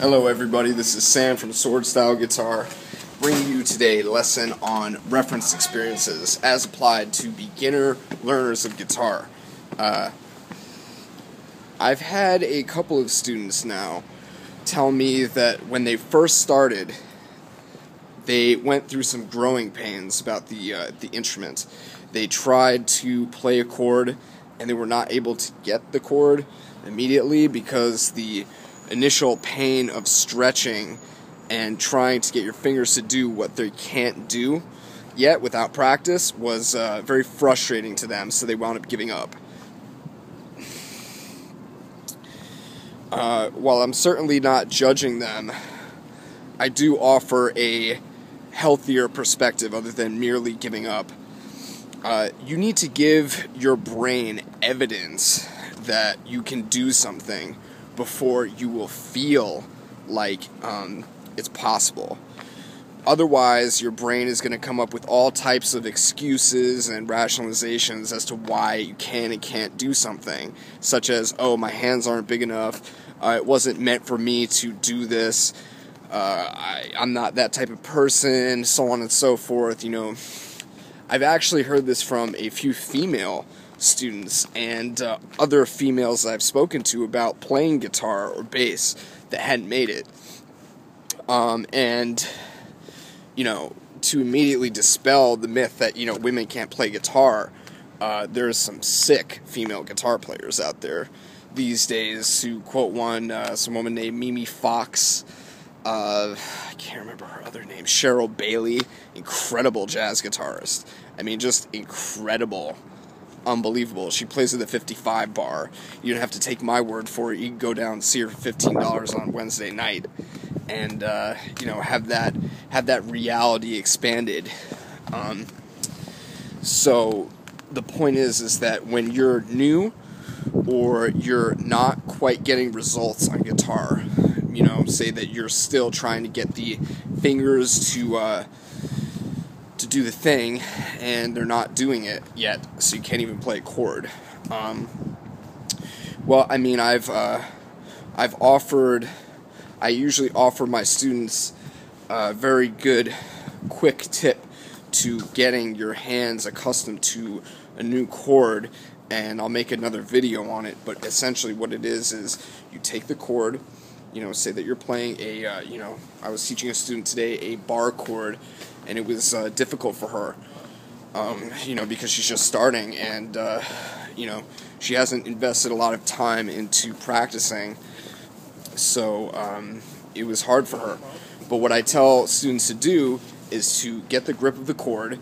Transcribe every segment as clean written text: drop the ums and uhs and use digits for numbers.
Hello everybody, this is Sam from Sword Style Guitar, bringing you today a lesson on reference experiences as applied to beginner learners of guitar. I've had a couple of students now tell me that when they first started, they went through some growing pains about the instrument. They tried to play a chord and they were not able to get the chord immediately because the initial pain of stretching and trying to get your fingers to do what they can't do yet without practice was very frustrating to them, so they wound up giving up. While I'm certainly not judging them, I do offer a healthier perspective other than merely giving up. You need to give your brain evidence that you can do something before you will feel like it's possible. Otherwise, your brain is going to come up with all types of excuses and rationalizations as to why you can and can't do something, such as, oh, my hands aren't big enough, it wasn't meant for me to do this, I'm not that type of person, so on and so forth. I've actually heard this from a few female students and other females I've spoken to about playing guitar or bass that hadn't made it. To immediately dispel the myth that, women can't play guitar, there's some sick female guitar players out there these days. To quote some woman named Mimi Fox, I can't remember her other name, Cheryl Bailey, incredible jazz guitarist. Just incredible. Unbelievable. She plays with a 55 bar. You don't have to take my word for it. You can go down and see her for $15 on Wednesday night and have that reality expanded. So the point is that when you're new or you're not quite getting results on guitar, say that you're still trying to get the fingers to do the thing, and they're not doing it yet, so you can't even play a chord. I usually offer my students a very good, quick tip to getting your hands accustomed to a new chord, and I'll make another video on it, but essentially what it is you take the chord, say that you're playing I was teaching a student today a bar chord, and it was difficult for her, because she's just starting, and, she hasn't invested a lot of time into practicing, so it was hard for her. But what I tell students to do is to get the grip of the chord,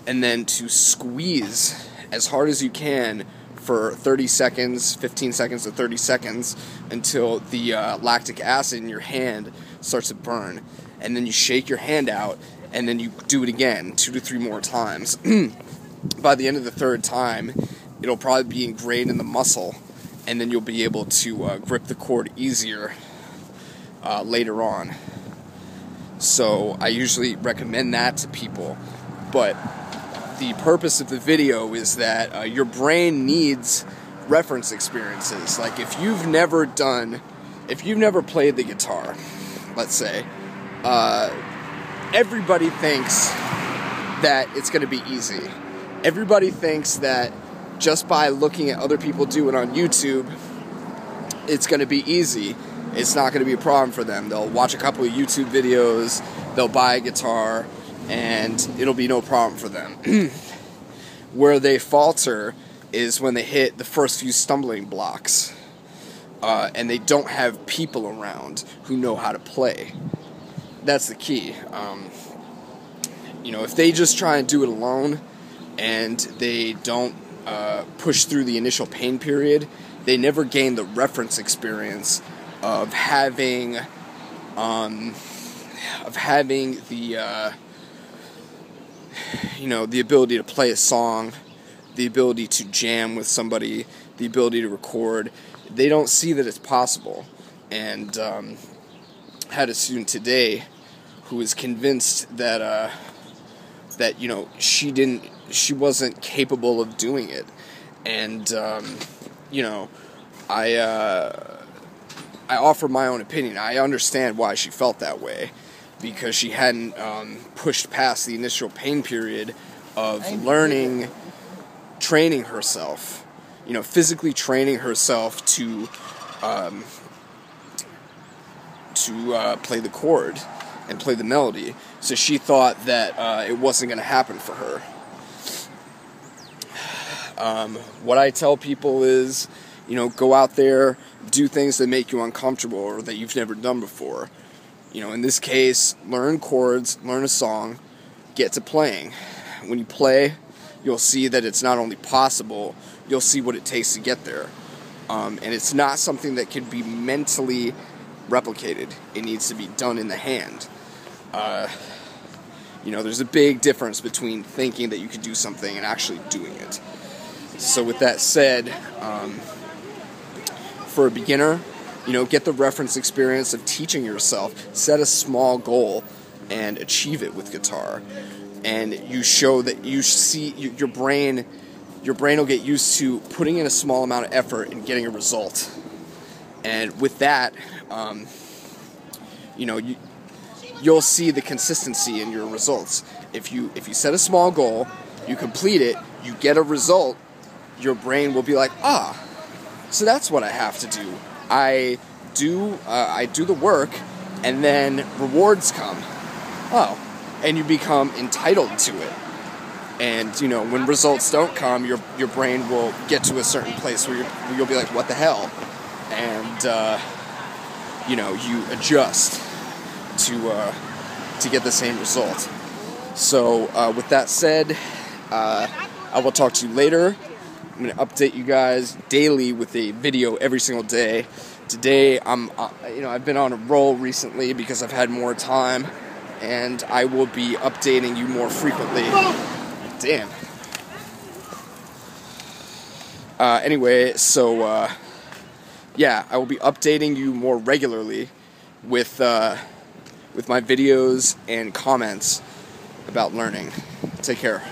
and then to squeeze as hard as you can for 30 seconds, 15 seconds to 30 seconds, until the lactic acid in your hand starts to burn. And then you shake your hand out, and then you do it again 2 to 3 more times. By the end of the third time, it'll probably be ingrained in the muscle, and then you'll be able to grip the chord easier later on. So I usually recommend that to people. But the purpose of the video is that your brain needs reference experiences. Like if you've never played the guitar, let's say, everybody thinks that it's going to be easy. Everybody thinks that just by looking at other people do it on YouTube, it's going to be easy. It's not going to be a problem for them. They'll watch a couple of YouTube videos, they'll buy a guitar, and it'll be no problem for them. Where they falter is when they hit the first few stumbling blocks, and they don't have people around who know how to play. That's the key. If they just try and do it alone and they don't push through the initial pain period, they never gain the reference experience of having the ability to play a song, the ability to jam with somebody, the ability to record. They don't see that it's possible. And had a student today who was convinced that she wasn't capable of doing it, and I I offer my own opinion. I understand why she felt that way, because she hadn't pushed past the initial pain period of learning, training herself, physically training herself to play the chord and play the melody. So she thought that it wasn't going to happen for her. What I tell people is, go out there, do things that make you uncomfortable or that you've never done before. In this case, learn chords, learn a song, get to playing. When you play, you'll see that it's not only possible, you'll see what it takes to get there. And it's not something that can be mentally replicated. It needs to be done in the hand. There's a big difference between thinking that you could do something and actually doing it. So with that said, for a beginner, get the reference experience of teaching yourself. Set a small goal and achieve it with guitar. And you show that you see your brain will get used to putting in a small amount of effort and getting a result. And with that, you'll see the consistency in your results. If you set a small goal, you complete it, you get a result, your brain will be like, so that's what I have to do. I do the work, and then rewards come. And you become entitled to it. And when results don't come, your brain will get to a certain place where you'll be like, what the hell? And you adjust to get the same result. So with that said, I will talk to you later. I'm going to update you guys daily with a video every single day. Today, I've been on a roll recently because I've had more time, and I will be updating you more frequently. Damn. Anyway, so I will be updating you more regularly with my videos and comments about learning. Take care.